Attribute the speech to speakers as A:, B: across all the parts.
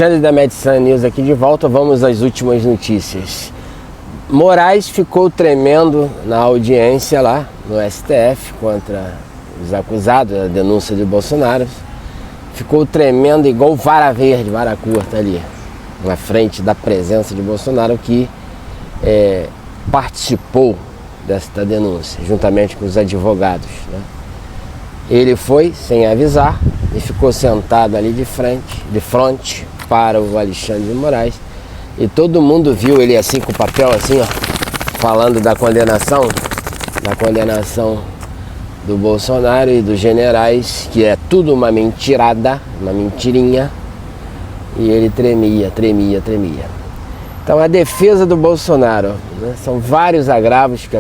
A: Alexandre da Medicine News aqui de volta, vamos às últimas notícias. Moraes ficou tremendo na audiência lá no STF contra os acusados da denúncia de Bolsonaro. Ficou tremendo igual vara verde, vara curta ali, na frente da presença de Bolsonaro, que participou desta denúncia, juntamente com os advogados, né? Ele foi sem avisar e ficou sentado ali de frente para o Alexandre de Moraes, e todo mundo viu ele assim com o papel assim, ó, falando da condenação do Bolsonaro e dos generais, que é tudo uma mentirada, uma mentirinha, e ele tremia. Então a defesa do Bolsonaro, né, são vários agravos que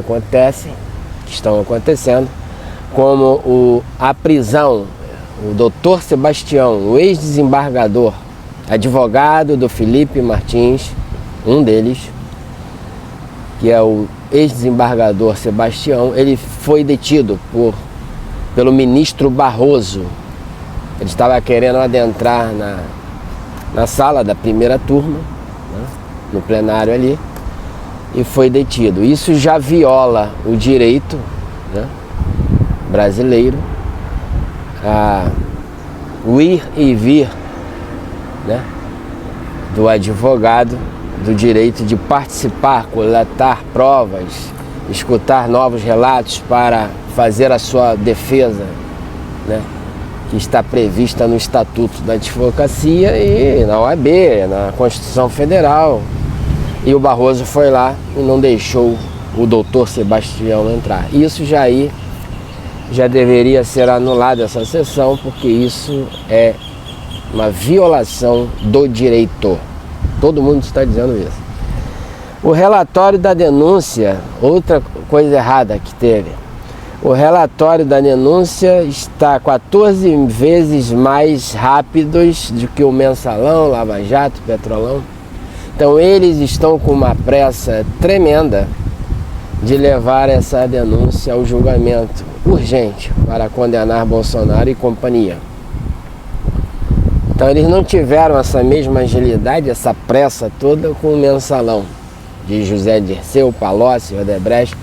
A: estão acontecendo, como a prisão, o doutor Sebastião, o ex-desembargador, advogado do Felipe Martins, um deles, que é o ex-desembargador Sebastião. Ele foi detido pelo ministro Barroso. Ele estava querendo adentrar na sala da primeira turma, né, no plenário ali, e foi detido. Isso já viola o direito, né, brasileiro, o ir e vir, né, do advogado, do direito de participar, coletar provas, escutar novos relatos para fazer a sua defesa, né, que está prevista no Estatuto da Advocacia e na OAB, na Constituição Federal. E o Barroso foi lá e não deixou o doutor Sebastião entrar. Isso já deveria ser anulada essa sessão, porque isso é uma violação do direito. Todo mundo está dizendo isso. O relatório da denúncia, outra coisa errada que teve. O relatório da denúncia está 14 vezes mais rápidos do que o Mensalão, Lava Jato, Petrolão. Então eles estão com uma pressa tremenda de levar essa denúncia ao julgamento urgente para condenar Bolsonaro e companhia. Então eles não tiveram essa mesma agilidade, essa pressa toda com o Mensalão de José Dirceu, Palocci, Odebrecht,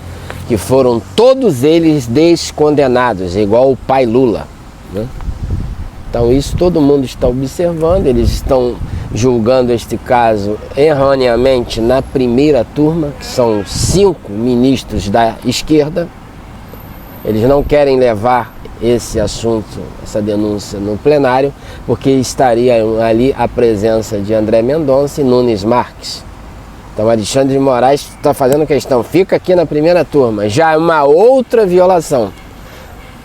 A: que foram todos eles descondenados, igual o pai Lula, né? Então isso todo mundo está observando. Eles estão julgando este caso erroneamente na primeira turma, que são 5 ministros da esquerda. Eles não querem levar esse assunto, essa denúncia no plenário, porque estaria ali a presença de André Mendonça e Nunes Marques. Então Alexandre de Moraes está fazendo questão, fica aqui na primeira turma, já é uma outra violação,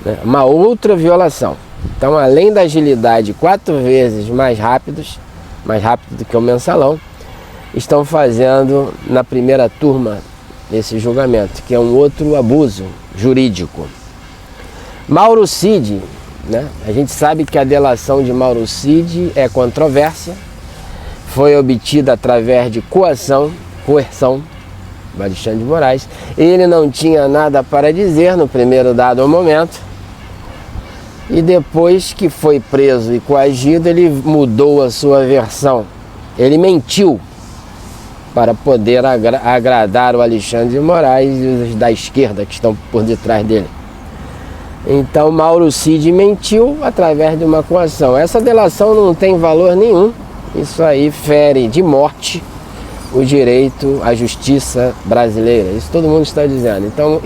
A: né? Uma outra violação. Então, além da agilidade 4 vezes mais rápido do que o Mensalão, estão fazendo na primeira turma esse julgamento, que é um outro abuso jurídico. Mauro Cid, né? A gente sabe que a delação de Mauro Cid é controvérsia, foi obtida através de coerção do Alexandre de Moraes. Ele não tinha nada para dizer no primeiro dado momento, e depois que foi preso e coagido, ele mudou a sua versão. Ele mentiu para poder agradar o Alexandre de Moraes e os da esquerda que estão por detrás dele. Então Mauro Cid mentiu através de uma coação. Essa delação não tem valor nenhum. Isso aí fere de morte o direito à justiça brasileira. Isso todo mundo está dizendo. Então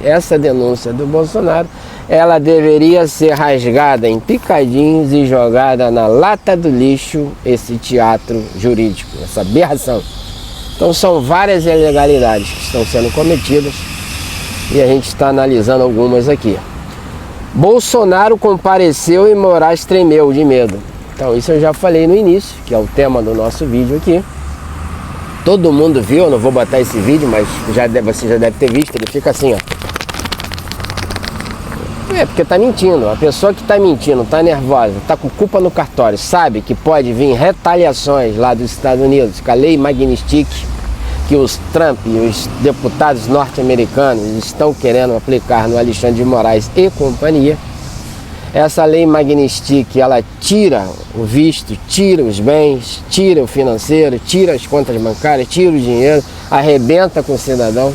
A: essa denúncia do Bolsonaro, ela deveria ser rasgada em picadinhos e jogada na lata do lixo, esse teatro jurídico, essa aberração. Então são várias ilegalidades que estão sendo cometidas e a gente está analisando algumas aqui. Bolsonaro compareceu e Moraes tremeu de medo. Então isso eu já falei no início, que é o tema do nosso vídeo aqui. Todo mundo viu, eu não vou botar esse vídeo, mas você já deve ter visto, ele fica assim, ó. Porque tá mentindo. A pessoa que tá mentindo, tá nervosa, tá com culpa no cartório, sabe que pode vir retaliações lá dos Estados Unidos, com a lei Magnitsky, que os Trump e os deputados norte-americanos estão querendo aplicar no Alexandre de Moraes e companhia. Essa lei Magnitsky, ela tira o visto, tira os bens, tira o financeiro, tira as contas bancárias, tira o dinheiro, arrebenta com o cidadão.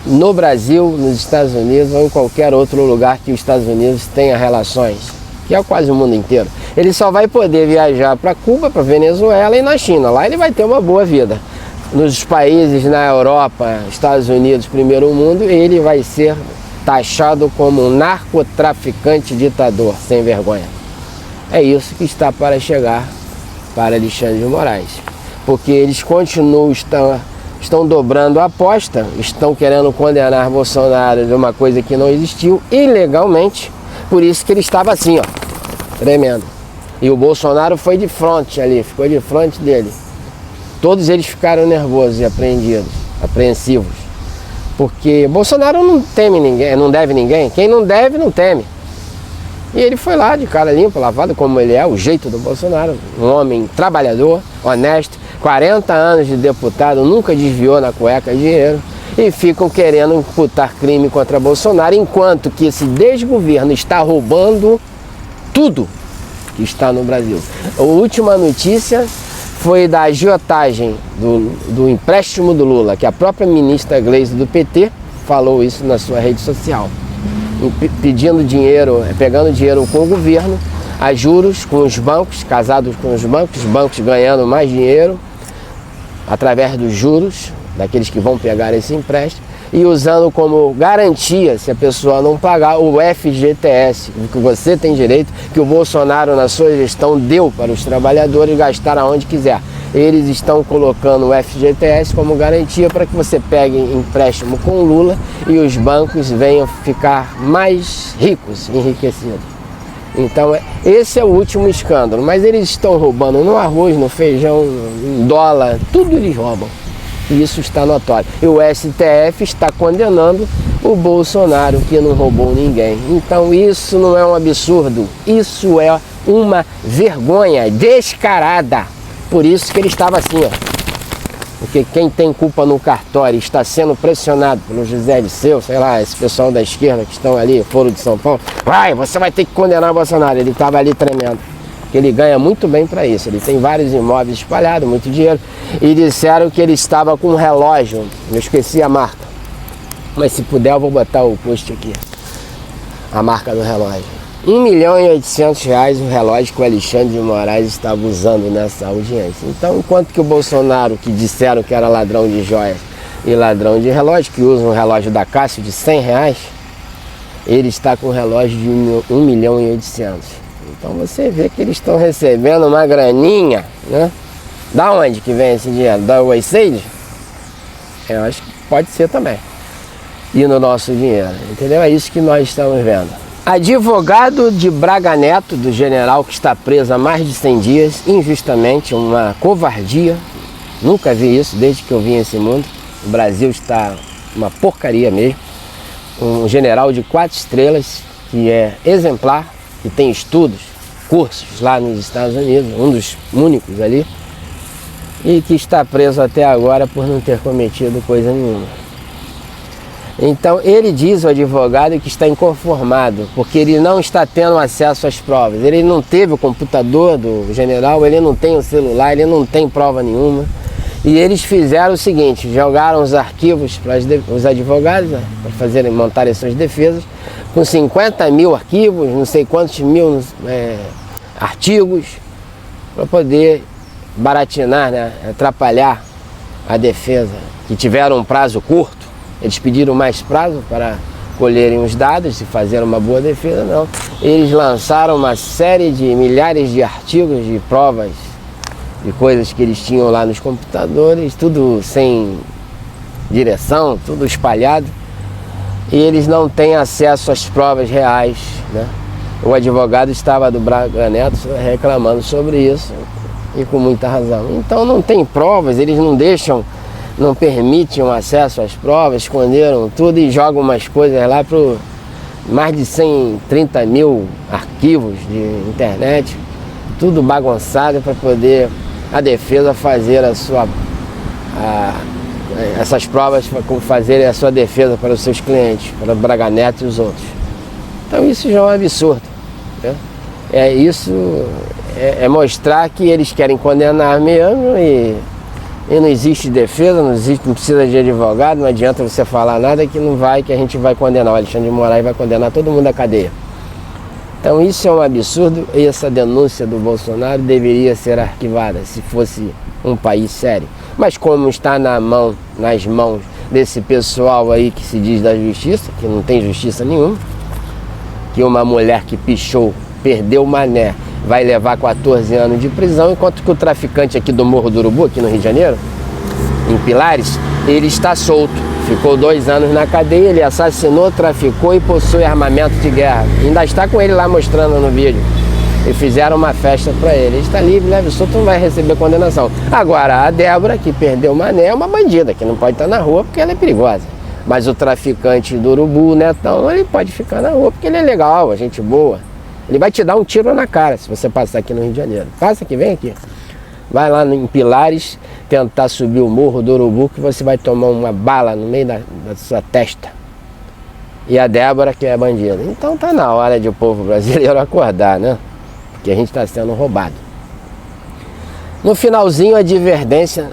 A: No Brasil, nos Estados Unidos ou em qualquer outro lugar que os Estados Unidos tenha relações, que é quase o mundo inteiro. Ele só vai poder viajar para Cuba, para Venezuela e na China. Lá ele vai ter uma boa vida. Nos países na Europa, Estados Unidos, primeiro mundo, ele vai ser taxado como um narcotraficante ditador, sem vergonha. É isso que está para chegar para Alexandre de Moraes. Porque eles continuam, estão dobrando a aposta, estão querendo condenar Bolsonaro de uma coisa que não existiu ilegalmente. Por isso que ele estava assim, ó, tremendo. E o Bolsonaro foi de frente ali, ficou de frente dele. Todos eles ficaram nervosos e apreensivos. Porque Bolsonaro não teme ninguém, não deve ninguém. Quem não deve, não teme. E ele foi lá de cara limpa, lavado como ele é, o jeito do Bolsonaro. Um homem trabalhador, honesto, 40 anos de deputado, nunca desviou na cueca dinheiro. E ficam querendo imputar crime contra Bolsonaro, enquanto que esse desgoverno está roubando tudo que está no Brasil. A última notícia foi da agiotagem do empréstimo do Lula, que a própria ministra Gleisi do PT falou isso na sua rede social. Pedindo dinheiro, pegando dinheiro com o governo, a juros com os bancos, casados com os bancos ganhando mais dinheiro através dos juros daqueles que vão pegar esse empréstimo e usando como garantia, se a pessoa não pagar, o FGTS, que você tem direito, que o Bolsonaro na sua gestão deu para os trabalhadores gastar aonde quiser. Eles estão colocando o FGTS como garantia para que você pegue empréstimo com o Lula e os bancos venham ficar mais ricos, enriquecidos. Então esse é o último escândalo, mas eles estão roubando no arroz, no feijão, no dólar, tudo eles roubam. E isso está notório. E o STF está condenando o Bolsonaro, que não roubou ninguém. Então isso não é um absurdo, isso é uma vergonha descarada. Por isso que ele estava assim, ó. Porque quem tem culpa no cartório está sendo pressionado pelo José Dirceu, sei lá, esse pessoal da esquerda que estão ali, Foro de São Paulo, você vai ter que condenar o Bolsonaro. Ele estava ali tremendo. Porque ele ganha muito bem para isso, ele tem vários imóveis espalhados, muito dinheiro, e disseram que ele estava com um relógio, eu esqueci a marca, mas se puder eu vou botar o post aqui, a marca do relógio. R$1.800.000 o relógio que o Alexandre de Moraes estava usando nessa audiência. Então, enquanto que o Bolsonaro, que disseram que era ladrão de joias e ladrão de relógio, que usa um relógio da Cássio de R$100, ele está com um relógio de R$1.800.000. Então você vê que eles estão recebendo uma graninha, né? Da onde que vem esse dinheiro? Da Wayside? Eu acho que pode ser também. E no nosso dinheiro, entendeu? É isso que nós estamos vendo. Advogado de Braga Neto, do general que está preso há mais de 100 dias, injustamente, uma covardia. Nunca vi isso desde que eu vim a esse mundo. O Brasil está uma porcaria mesmo. Um general de 4 estrelas, que é exemplar, que tem estudos, cursos lá nos Estados Unidos, um dos únicos ali, e que está preso até agora por não ter cometido coisa nenhuma. Então ele diz, o advogado, que está inconformado, porque ele não está tendo acesso às provas. Ele não teve o computador do general, ele não tem o celular, ele não tem prova nenhuma. E eles fizeram o seguinte, jogaram os arquivos para os advogados, né, para montarem suas defesas, com 50 mil arquivos, não sei quantos mil artigos, para poder baratinar, né, atrapalhar a defesa, que tiveram um prazo curto. Eles pediram mais prazo para colherem os dados e fazer uma boa defesa, não. Eles lançaram uma série de milhares de artigos, de provas, de coisas que eles tinham lá nos computadores, tudo sem direção, tudo espalhado. E eles não têm acesso às provas reais, né? O advogado estava do Braga Neto reclamando sobre isso, e com muita razão. Então não tem provas, eles não deixam, não permitem o acesso às provas, esconderam tudo e jogam umas coisas lá para mais de 130 mil arquivos de internet, tudo bagunçado para poder a defesa fazer essas provas, fazer a sua defesa para os seus clientes, para o Braga Neto e os outros. Então isso já é um absurdo. né? Isso é mostrar que eles querem condenar mesmo e não existe defesa, não precisa de advogado, não adianta você falar nada que a gente vai condenar. O Alexandre de Moraes vai condenar todo mundo à cadeia. Então isso é um absurdo e essa denúncia do Bolsonaro deveria ser arquivada se fosse um país sério. Mas como está nas mãos desse pessoal aí que se diz da justiça, que não tem justiça nenhuma, que uma mulher que pichou, perdeu o mané, vai levar 14 anos de prisão, enquanto que o traficante aqui do Morro do Urubu, aqui no Rio de Janeiro, em Pilares, ele está solto. Ficou 2 anos na cadeia, ele assassinou, traficou e possui armamento de guerra. Ainda está com ele lá mostrando no vídeo. E fizeram uma festa para ele. Ele está livre, leve, solto, não vai receber condenação. Agora, a Débora, que perdeu o mané, é uma bandida, que não pode estar na rua porque ela é perigosa. Mas o traficante do Urubu, o Netão, ele pode ficar na rua porque ele é legal, a gente boa. Ele vai te dar um tiro na cara se você passar aqui no Rio de Janeiro. Passa aqui, vem aqui. Vai lá em Pilares tentar subir o Morro do Urubu que você vai tomar uma bala no meio da sua testa. E a Débora que é bandida. Então tá na hora de o povo brasileiro acordar, né? Porque a gente está sendo roubado. No finalzinho a divergência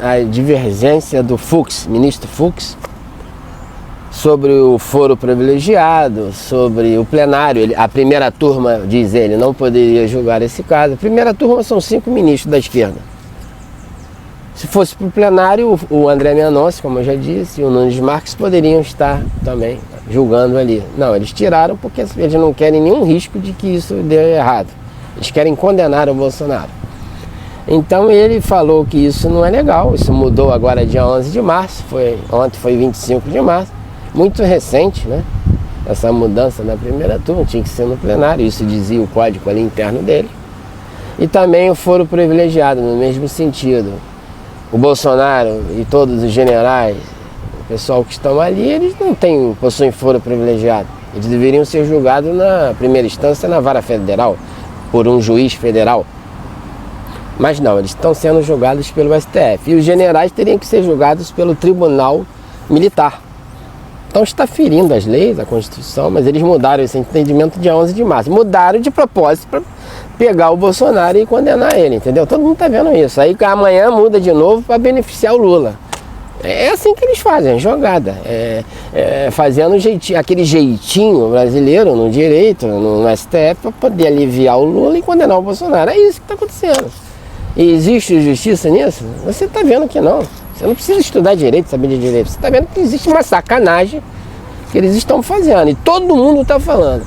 A: do Fux, ministro Fux, sobre o foro privilegiado, sobre o plenário. A primeira turma, diz ele, não poderia julgar esse caso. A primeira turma são 5 ministros da esquerda. Se fosse para o plenário, o André Mendonça, como eu já disse, e o Nunes Marques poderiam estar também julgando ali. Não, eles tiraram porque eles não querem nenhum risco de que isso dê errado. Eles querem condenar o Bolsonaro. Então ele falou que isso não é legal, isso mudou agora dia 11 de março, ontem foi 25 de março. Muito recente, né? Essa mudança na primeira turma, tinha que ser no plenário, isso dizia o código ali interno dele. E também o foro privilegiado, no mesmo sentido. O Bolsonaro e todos os generais, o pessoal que estão ali, eles não possuem foro privilegiado. Eles deveriam ser julgados na primeira instância na vara federal, por um juiz federal. Mas não, eles estão sendo julgados pelo STF. E os generais teriam que ser julgados pelo Tribunal Militar. Então está ferindo as leis, a Constituição, mas eles mudaram esse entendimento dia 11 de março. Mudaram de propósito para pegar o Bolsonaro e condenar ele, entendeu? Todo mundo está vendo isso. Aí amanhã muda de novo para beneficiar o Lula. É assim que eles fazem, jogada. Fazendo aquele jeitinho brasileiro no direito, no STF, para poder aliviar o Lula e condenar o Bolsonaro. É isso que está acontecendo. E existe justiça nisso? Você está vendo que não. Você não precisa estudar direito, saber de direito. Você está vendo que existe uma sacanagem que eles estão fazendo. E todo mundo está falando.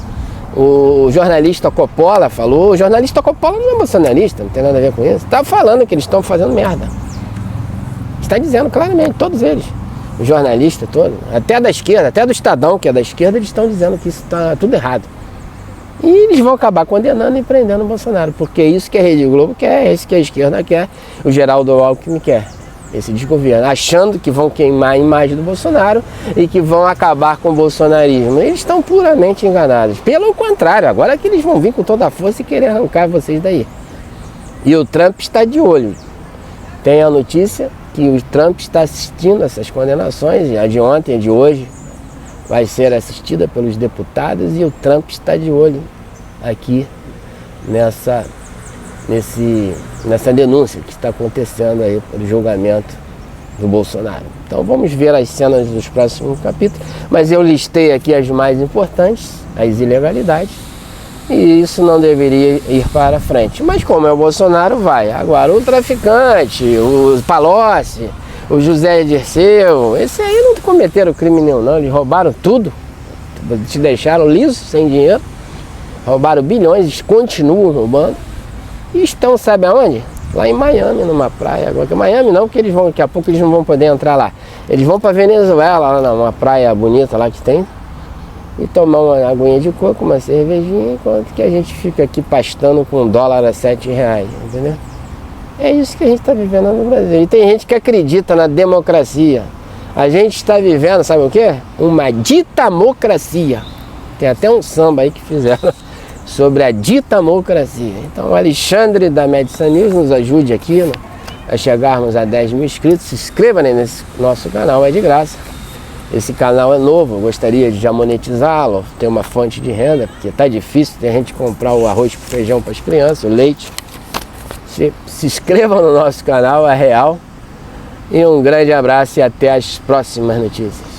A: O jornalista Coppola falou. O jornalista Coppola não é bolsonarista, não tem nada a ver com isso. Está falando que eles estão fazendo merda. Está dizendo claramente, todos eles. O jornalista todo, até da esquerda, até do Estadão, que é da esquerda, eles estão dizendo que isso está tudo errado. E eles vão acabar condenando e prendendo o Bolsonaro. Porque é isso que a Rede Globo quer, é isso que a esquerda quer, o Geraldo Alckmin quer. Esse desgoverno, achando que vão queimar a imagem do Bolsonaro e que vão acabar com o bolsonarismo. Eles estão puramente enganados. Pelo contrário, agora que eles vão vir com toda a força e querer arrancar vocês daí. E o Trump está de olho. Tem a notícia que o Trump está assistindo essas condenações, a de ontem, a de hoje, vai ser assistida pelos deputados e o Trump está de olho aqui nessa denúncia que está acontecendo aí pelo julgamento do Bolsonaro. Então vamos ver as cenas dos próximos capítulos, mas eu listei aqui as mais importantes, as ilegalidades, e isso não deveria ir para frente. Mas como é o Bolsonaro, vai. Agora o traficante, o Palocci, o José Dirceu, esse aí não cometeram crime nenhum não, eles roubaram tudo, te deixaram liso, sem dinheiro, roubaram bilhões, continuam roubando. E estão, sabe aonde? Lá em Miami, numa praia. Agora, Miami não, porque daqui a pouco eles não vão poder entrar lá. Eles vão para Venezuela, lá numa praia bonita lá que tem, e tomar uma aguinha de coco, uma cervejinha, enquanto que a gente fica aqui pastando com $1 a R$7, entendeu? É isso que a gente está vivendo no Brasil. E tem gente que acredita na democracia. A gente está vivendo, sabe o quê? Uma ditamocracia. Tem até um samba aí que fizeram sobre a ditamocracia. Então o Alexandre da Medicine News nos ajude aqui, né, a chegarmos a 10 mil inscritos. Se inscreva nesse nosso canal, é de graça. Esse canal é novo, eu gostaria de já monetizá-lo, ter uma fonte de renda, porque tá difícil ter gente comprar o arroz com feijão para as crianças, o leite. Se inscrevam no nosso canal, é real. E um grande abraço e até as próximas notícias.